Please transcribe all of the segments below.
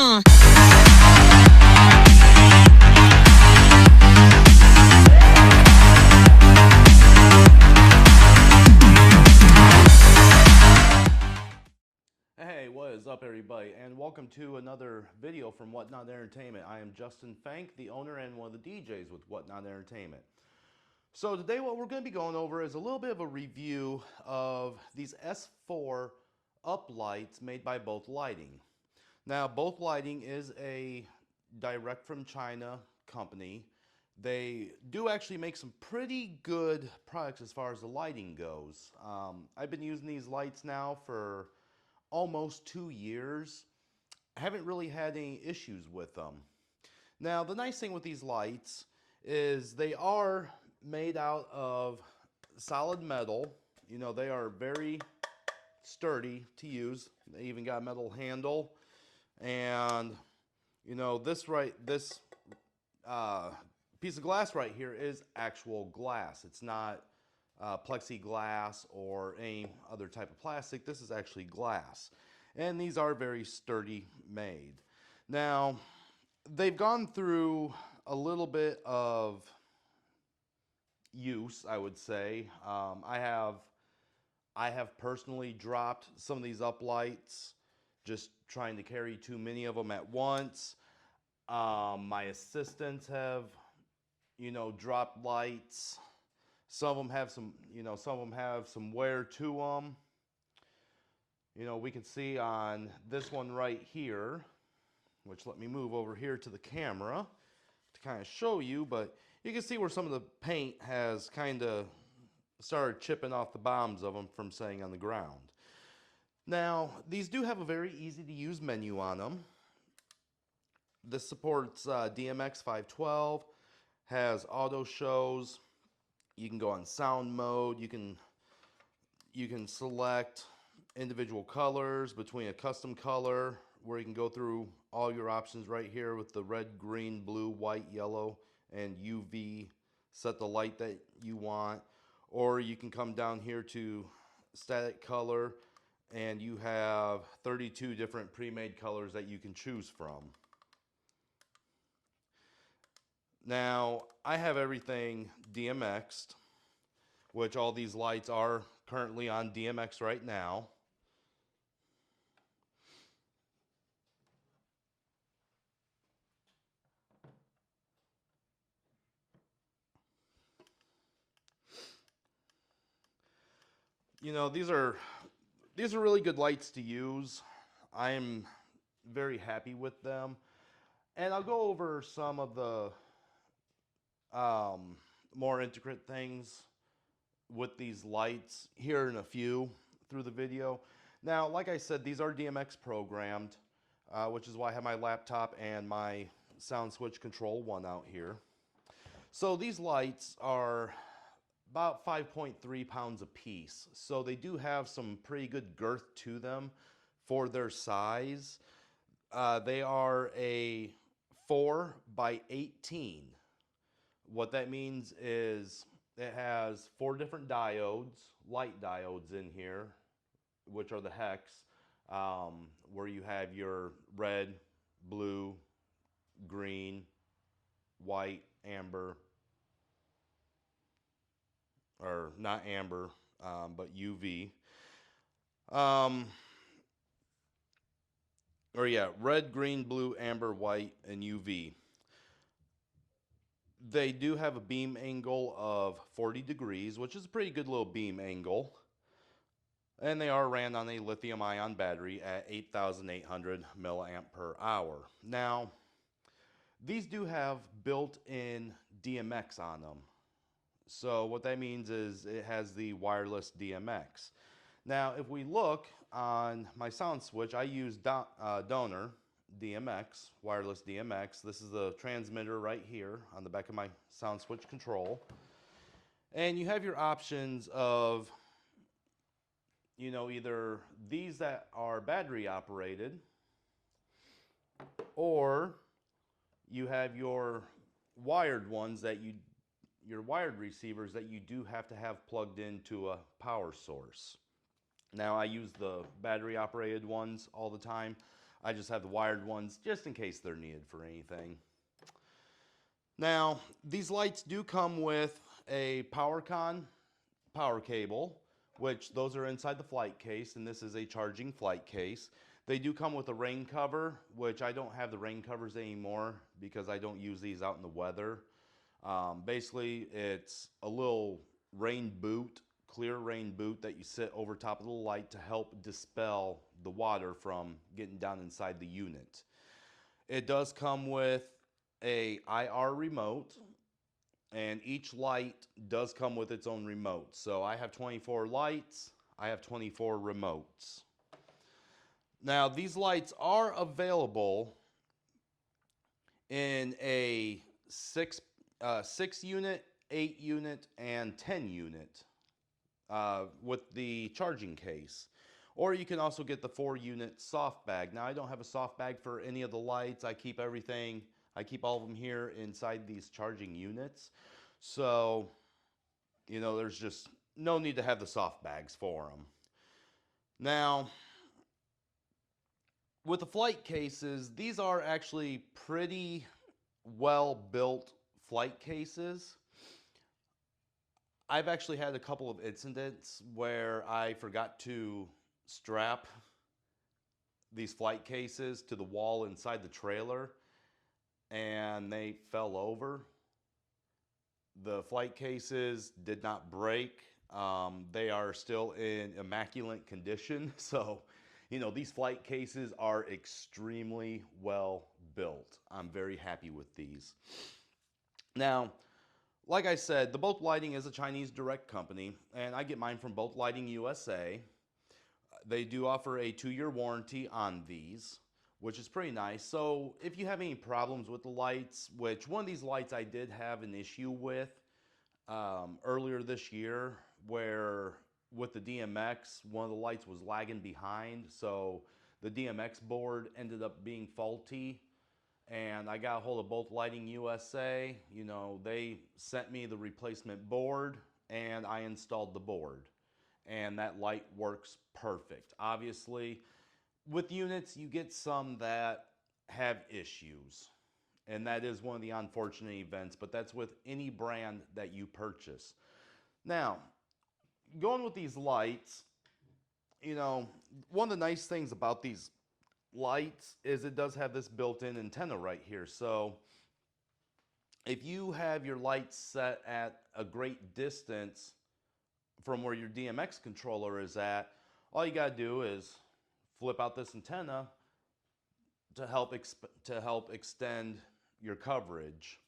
Hey, what is up everybody, and welcome to another video from Whatnot Entertainment. I am Justin Fank, the owner and one of the DJs with Whatnot Entertainment. So today what we're going to be going over is a little bit of a review of these S4 Uplights made by Both Lighting. Now, Both Lighting is a direct from China company. They do actually make some pretty good products as far as the lighting goes. I've been using these lights now for almost 2 years. I haven't really had any issues with them. Now, the nice thing with these lights is they are made out of solid metal. You know, they are very sturdy to use. They even got a metal handle. And, you know, this piece of glass right here is actual glass. It's not plexiglass or any other type of plastic. This is actually glass, and these are very sturdy made. Now, they've gone through a little bit of use, I would say. I have personally dropped some of these uplights just trying to carry too many of them at once. My assistants have, you know, dropped lights. Some of them have some wear to them. You know, we can see on this one right here, which let me move over here to the camera to kind of show you, but you can see where some of the paint has kind of started chipping off the bottoms of them from sitting on the ground. Now, these do have a very easy to use menu on them. This supports DMX 512, has auto shows. You can go on sound mode. You can select individual colors between a custom color, where you can go through all your options right here with the red, green, blue, white, yellow, and UV. Set the light that you want. Or you can come down here to static color, and you have 32 different pre-made colors that you can choose from. Now, I have everything DMX'd, which all these lights are currently on DMX right now. You know, these are really good lights to use. I'm very happy with them. And I'll go over some of the more intricate things with these lights here in a few through the video. Now, like I said, these are DMX programmed, which is why I have my laptop and my sound switch control one out here. So these lights are about 5.3 pounds a piece. So they do have some pretty good girth to them for their size. They are a 4 by 18. What that means is it has 4 different diodes, light diodes in here, which are the hex, where you have your red, blue, green, white, amber, or not amber, but UV. Red, green, blue, amber, white, and UV. They do have a beam angle of 40 degrees, which is a pretty good little beam angle. And they are ran on a lithium-ion battery at 8,800 milliamp per hour. Now, these do have built-in DMX on them. So what that means is it has the wireless DMX. Now, if we look on my sound switch, I use Donor DMX, wireless DMX. This is the transmitter right here on the back of my sound switch control. And you have your options of, you know, either these that are battery operated, or you have your wired ones that your wired receivers that you do have to have plugged into a power source. Now, I use the battery operated ones all the time. I just have the wired ones just in case they're needed for anything. Now, these lights do come with a PowerCon power cable, which those are inside the flight case, and this is a charging flight case. They do come with a rain cover, which I don't have the rain covers anymore because I don't use these out in the weather. Basically, it's a little rain boot, clear rain boot that you sit over top of the light to help dispel the water from getting down inside the unit. It does come with a IR remote, and each light does come with its own remote. So I have 24 lights, I have 24 remotes. Now, these lights are available in a 6 unit, 8 unit, and 10 unit with the charging case. Or you can also get the 4 unit soft bag. Now, I don't have a soft bag for any of the lights. I keep everything, I keep all of them here inside these charging units. So, you know, there's just no need to have the soft bags for them. Now, with the flight cases, these are actually pretty well built flight cases. I've actually had a couple of incidents where I forgot to strap these flight cases to the wall inside the trailer and they fell over. The flight cases did not break. They are still in immaculate condition. So, you know, these flight cases are extremely well built. I'm very happy with these. Now, like I said, the Both Lighting is a Chinese direct company, and I get mine from Both Lighting USA. They do offer a 2-year warranty on these, which is pretty nice. So if you have any problems with the lights, which one of these lights I did have an issue with earlier this year, where with the DMX, one of the lights was lagging behind, so the DMX board ended up being faulty, and I got a hold of Both Lighting USA. You know, they sent me the replacement board, and I installed the board, and that light works perfect. Obviously, with units, you get some that have issues, and that is one of the unfortunate events, but that's with any brand that you purchase. Now, going with these lights, you know, one of the nice things about these lights is it does have this built-in antenna right here. So if you have your lights set at a great distance from where your DMX controller is at, all you got to do is flip out this antenna to help extend your coverage.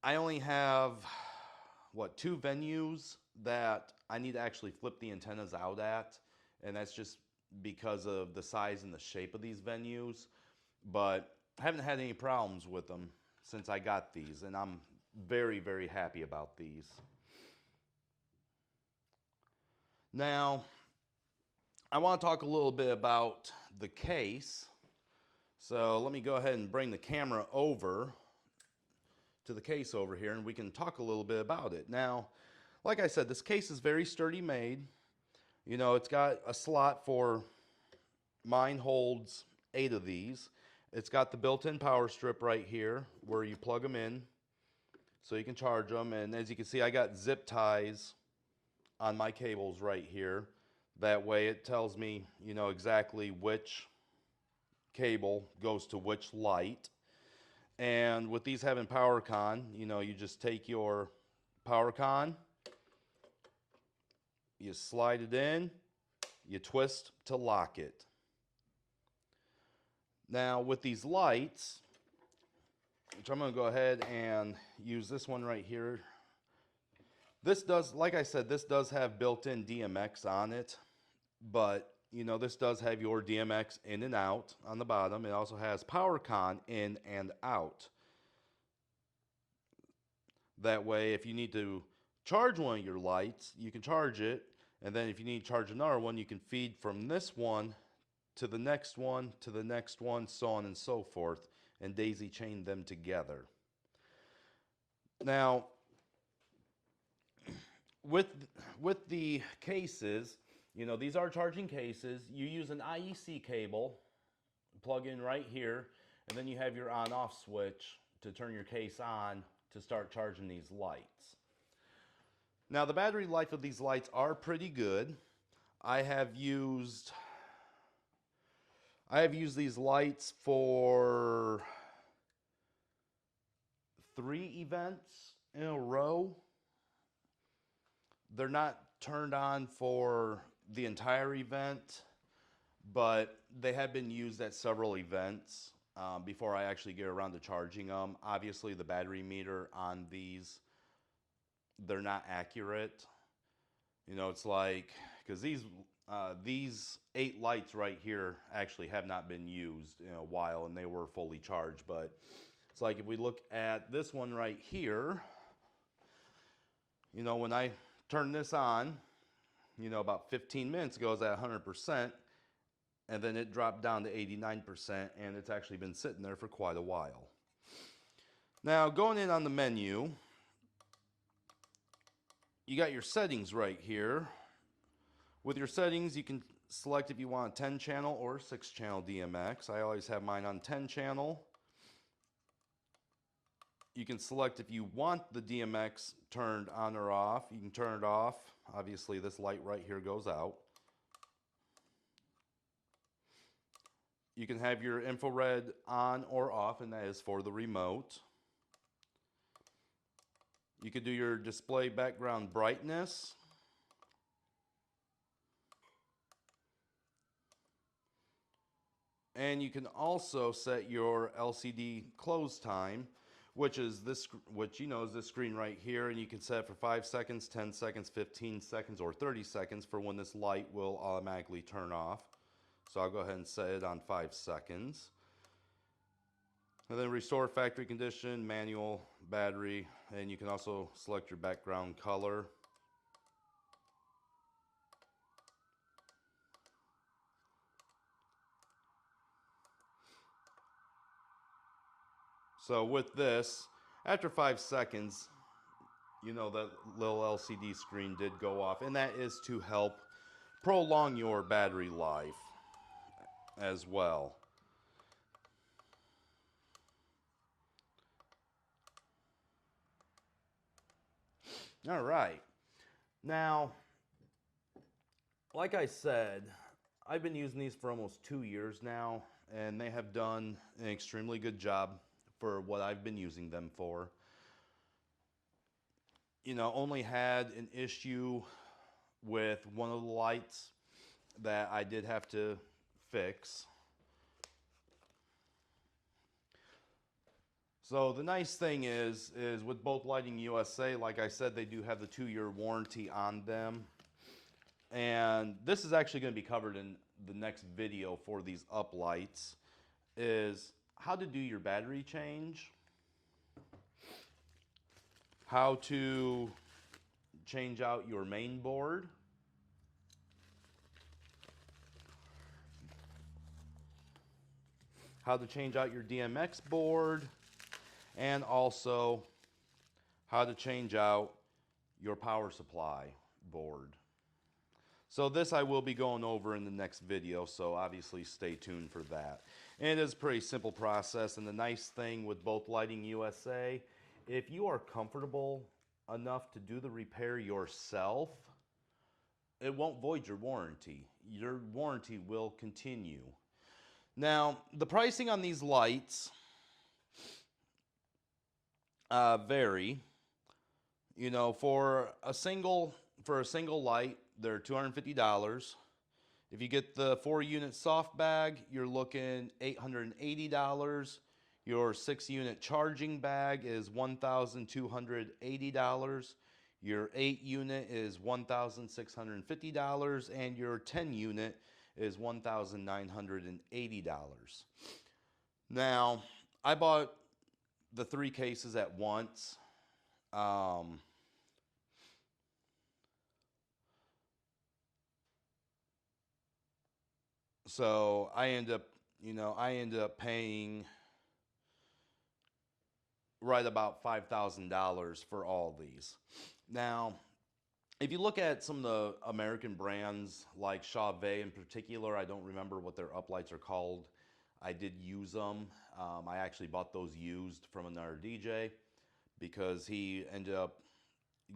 I only have, what, 2 venues that I need to actually flip the antennas out at, and that's just because of the size and the shape of these venues, but I haven't had any problems with them since I got these, and I'm very, very happy about these. Now, I want to talk a little bit about the case, so let me go ahead and bring the camera over to the case over here, and we can talk a little bit about it. Now, like I said, this case is very sturdy made. You know, it's got a slot for, mine holds 8 of these. It's got the built-in power strip right here where you plug them in so you can charge them. And as you can see, I got zip ties on my cables right here. That way it tells me, you know, exactly which cable goes to which light. And with these having PowerCon, you know, you just take your PowerCon, you slide it in, you twist to lock it. Now with these lights, which I'm going to go ahead and use this one right here. This does, like I said, this does have built-in DMX on it, but you know, this does have your DMX in and out on the bottom. It also has PowerCon in and out. That way, if you need to charge one of your lights, you can charge it. And then if you need to charge another one, you can feed from this one to the next one, to the next one, so on and so forth, and daisy chain them together. Now, with the cases, you know, these are charging cases. You use an IEC cable plug in right here, and then you have your on-off switch to turn your case on to start charging these lights. Now the battery life of these lights are pretty good. I have used these lights for 3 events in a row. They're not turned on for the entire event, but they have been used at several events before I actually get around to charging them. Obviously, the battery meter on these, they're not accurate. You know, it's like, because these 8 lights right here actually have not been used in a while, and they were fully charged. But it's like if we look at this one right here, you know, when I turn this on, you know, about 15 minutes ago, it was at 100%, and then it dropped down to 89%, and it's actually been sitting there for quite a while. Now, going in on the menu, you got your settings right here. With your settings, you can select if you want a 10 channel or 6 channel DMX. I always have mine on 10 channel. You can select if you want the DMX turned on or off. You can turn it off. Obviously, this light right here goes out. You can have your infrared on or off, and that is for the remote. You could do your display background brightness. And you can also set your LCD close time, which is this, which you know is this screen right here, and you can set it for 5 seconds, 10 seconds, 15 seconds, or 30 seconds for when this light will automatically turn off. So I'll go ahead and set it on 5 seconds. And then restore factory condition, manual, battery, and you can also select your background color. So with this, after 5 seconds, you know that little LCD screen did go off, and that is to help prolong your battery life as well. All right. Now, like I said, I've been using these for almost 2 years now, and they have done an extremely good job for what I've been using them for. You know, only had an issue with one of the lights that I did have to fix. So the nice thing is with Both Lighting USA, like I said, they do have the 2-year warranty on them. And this is actually going to be covered in the next video for these uplights, is how to do your battery change, how to change out your main board, how to change out your DMX board, and also how to change out your power supply board. So this I will be going over in the next video, so obviously stay tuned for that. And it is a pretty simple process, and the nice thing with Both Lighting USA, if you are comfortable enough to do the repair yourself, it won't void your warranty. Your warranty will continue. Now, the pricing on these lights vary. You know, for a single light, they're $250. If you get the 4-unit soft bag, you're looking $880. Your 6-unit charging bag is $1,280. Your 8-unit is $1,650, and your 10-unit is $1,980. Now, I bought the 3 cases at once. So I end up paying right about $5,000 for all these. Now, if you look at some of the American brands like Chauvet in particular, I don't remember what their uplights are called. I did use them. I actually bought those used from another DJ because he ended up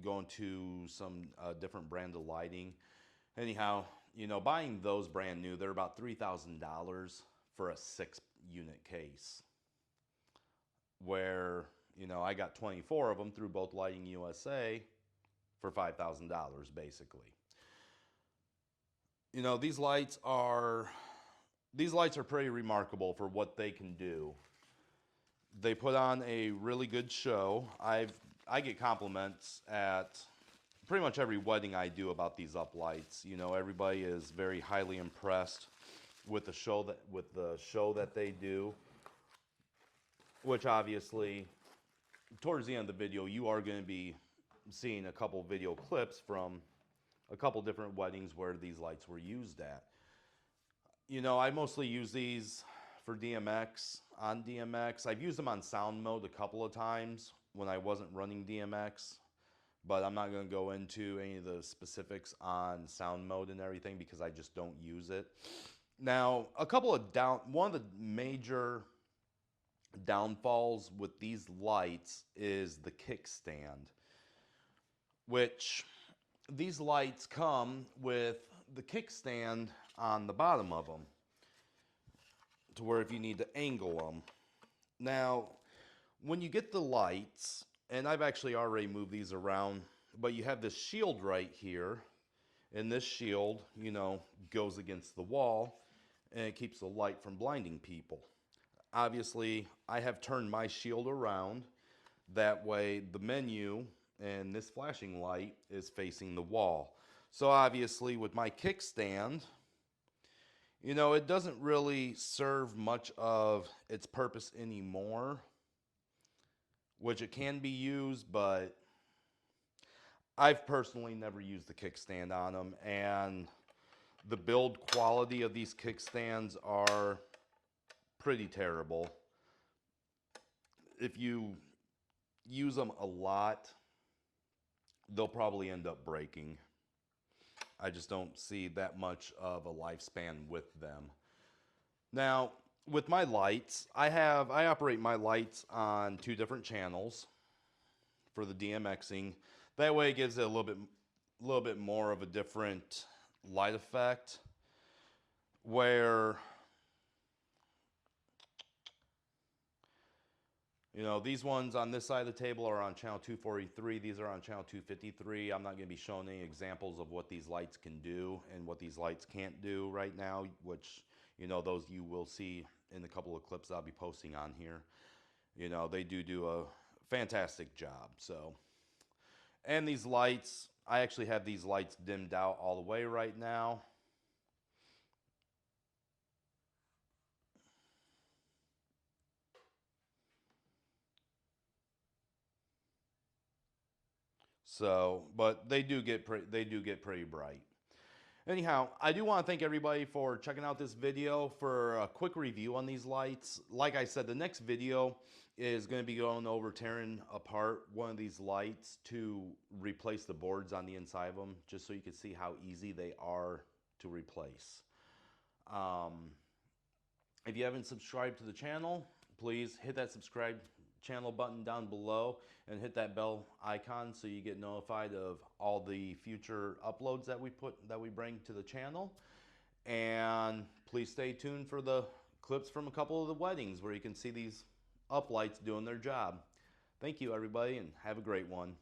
going to some different brand of lighting. Anyhow, buying those brand new, they're about $3,000 for a 6-unit case. Where, I got 24 of them through Both Lighting USA for $5,000 basically. These lights are pretty remarkable for what they can do. They put on a really good show. I get compliments at pretty much every wedding I do about these uplights. Everybody is very highly impressed with the show that they do, which obviously towards the end of the video you are going to be seeing a couple video clips from a couple different weddings where these lights were used at. I mostly use these for DMX, on DMX. I've used them on sound mode a couple of times when I wasn't running DMX, but I'm not going to go into any of the specifics on sound mode and everything because I just don't use it. Now, one of the major downfalls with these lights is the kickstand, which these lights come with the kickstand on the bottom of them to where if you need to angle them. Now, when you get the lights, and I've actually already moved these around, but you have this shield right here, and this shield, goes against the wall, and it keeps the light from blinding people. Obviously, I have turned my shield around. That way, the menu and this flashing light is facing the wall. So obviously, with my kickstand, it doesn't really serve much of its purpose anymore, which it can be used, but I've personally never used the kickstand on them, and the build quality of these kickstands are pretty terrible. If you use them a lot, they'll probably end up breaking. I just don't see that much of a lifespan with them. Now, with my lights, I operate my lights on 2 different channels for the DMXing. That way it gives it a little bit more of a different light effect, where these ones on this side of the table are on channel 243. These are on channel 253. I'm not going to be showing any examples of what these lights can do and what these lights can't do right now, which, those you will see in a couple of clips I'll be posting on here. They do a fantastic job. So, and these lights, I actually have these lights dimmed out all the way right now. So, but they do get pretty bright. Anyhow, I do want to thank everybody for checking out this video for a quick review on these lights. Like I said, the next video is going to be going over tearing apart one of these lights to replace the boards on the inside of them, just so you can see how easy they are to replace. If you haven't subscribed to the channel, please hit that subscribe channel button down below and hit that bell icon so you get notified of all the future uploads that we bring to the channel. And please stay tuned for the clips from a couple of the weddings where you can see these uplights doing their job. Thank you, everybody, and have a great one.